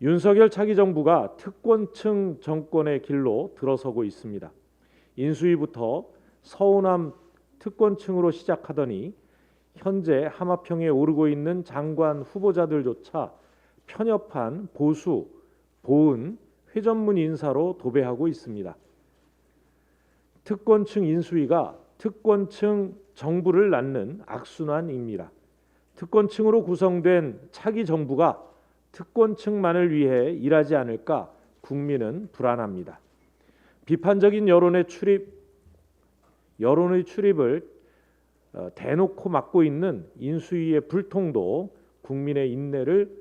윤석열 차기 정부가 특권층 정권의 길로 들어서고 있습니다. 인수위부터 서우남 특권층으로 시작하더니 현재 하마평에 오르고 있는 장관 후보자들조차 편협한 보수, 보은, 회전문 인사로 도배하고 있습니다. 특권층 인수위가 특권층 정부를 낳는 악순환입니다. 특권층으로 구성된 차기 정부가 특권층만을 위해 일하지 않을까 국민은 불안합니다. 비판적인 여론의 출입을 대놓고 막고 있는 인수위의 불통도 국민의 인내를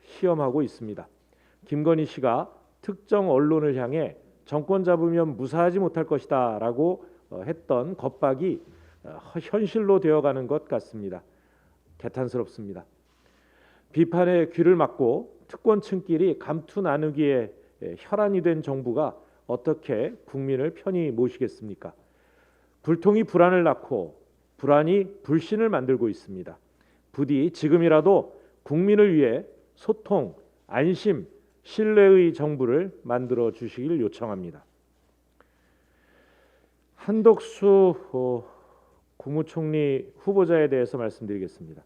시험하고 있습니다. 김건희 씨가 특정 언론을 향해 정권 잡으면 무사하지 못할 것이다 라고 했던 겁박이 현실로 되어가는 것 같습니다. 개탄스럽습니다. 비판의 귀를 막고 특권층끼리 감투 나누기에 혈안이 된 정부가 어떻게 국민을 편히 모시겠습니까? 불통이 불안을 낳고 불안이 불신을 만들고 있습니다. 부디 지금이라도 국민을 위해 소통, 안심, 신뢰의 정부를 만들어 주시길 요청합니다. 한덕수 국무총리 후보자에 대해서 말씀드리겠습니다.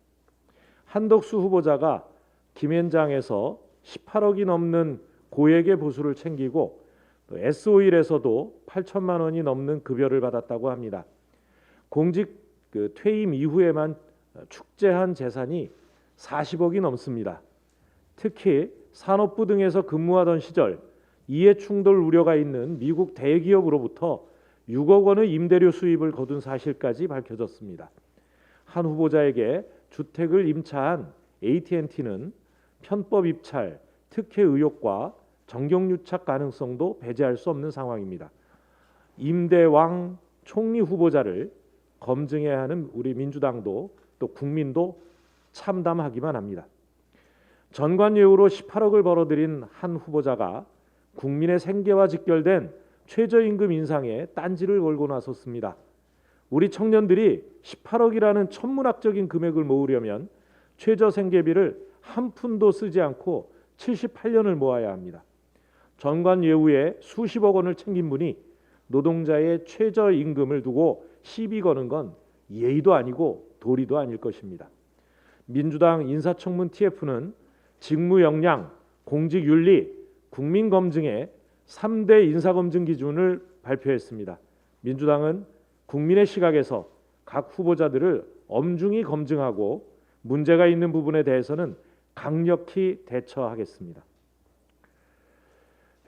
한덕수 후보자가 김현장에서 18억이 넘는 고액의 보수를 챙기고 S-오일에서도 8천만 원이 넘는 급여를 받았다고 합니다. 공직 퇴임 이후에만 축제한 재산이 40억이 넘습니다. 특히 산업부 등에서 근무하던 시절 이해충돌 우려가 있는 미국 대기업으로부터 6억 원의 임대료 수입을 거둔 사실까지 밝혀졌습니다. 한 후보자에게 주택을 임차한 AT&T는 편법 입찰, 특혜 의혹과 정경유착 가능성도 배제할 수 없는 상황입니다. 임대왕 총리 후보자를 검증해야 하는 우리 민주당도 또 국민도 참담하기만 합니다. 전관예우로 18억을 벌어들인 한 후보자가 국민의 생계와 직결된 최저임금 인상에 딴지를 걸고 나섰습니다. 우리 청년들이 18억이라는 천문학적인 금액을 모으려면 최저생계비를 한 푼도 쓰지 않고 78년을 모아야 합니다. 전관예우에 수십억 원을 챙긴 분이 노동자의 최저임금을 두고 시비 거는 건 예의도 아니고 도리도 아닐 것입니다. 민주당 인사청문 TF는 직무 역량, 공직윤리, 국민검증의 3대 인사검증 기준을 발표했습니다. 민주당은 국민의 시각에서 각 후보자들을 엄중히 검증하고 문제가 있는 부분에 대해서는 강력히 대처하겠습니다.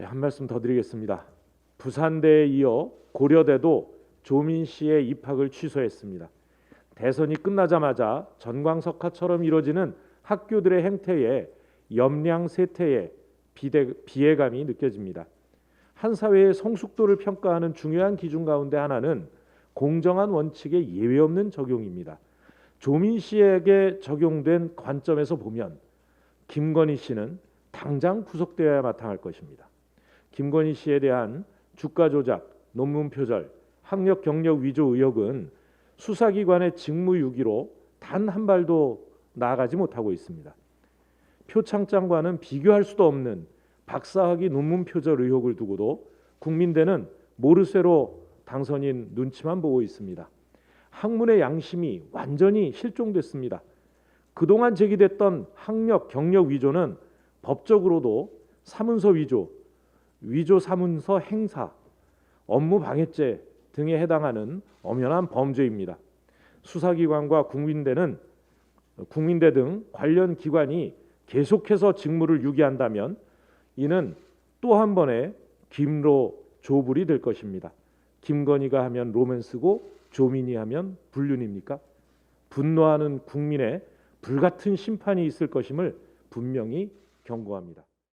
한 말씀 더 드리겠습니다. 부산대에 이어 고려대도 조민 씨의 입학을 취소했습니다. 대선이 끝나자마자 전광석화처럼 이루어지는 학교들의 행태에 염량세태의 비애감이 느껴집니다. 한 사회의 성숙도를 평가하는 중요한 기준 가운데 하나는 공정한 원칙의 예외 없는 적용입니다. 조민 씨에게 적용된 관점에서 보면 김건희 씨는 당장 구속되어야 마땅할 것입니다. 김건희 씨에 대한 주가 조작, 논문 표절, 학력 경력 위조 의혹은 수사기관의 직무유기로 단 한 발도 나아가지 못하고 있습니다. 표창장과는 비교할 수도 없는 박사학위 논문 표절 의혹을 두고도 국민대는 모르쇠로 당선인 눈치만 보고 있습니다. 학문의 양심이 완전히 실종됐습니다. 그동안 제기됐던 학력, 경력 위조는 법적으로도 사문서 위조, 위조 사문서 행사, 업무 방해죄 등에 해당하는 엄연한 범죄입니다. 수사기관과 국민대 등 관련 기관이 계속해서 직무를 유기한다면 이는 또 한 번의 김로 조불이 될 것입니다. 김건희가 하면 로맨스고 조민이 하면 불륜입니까? 분노하는 국민의 불같은 심판이 있을 것임을 분명히 경고합니다.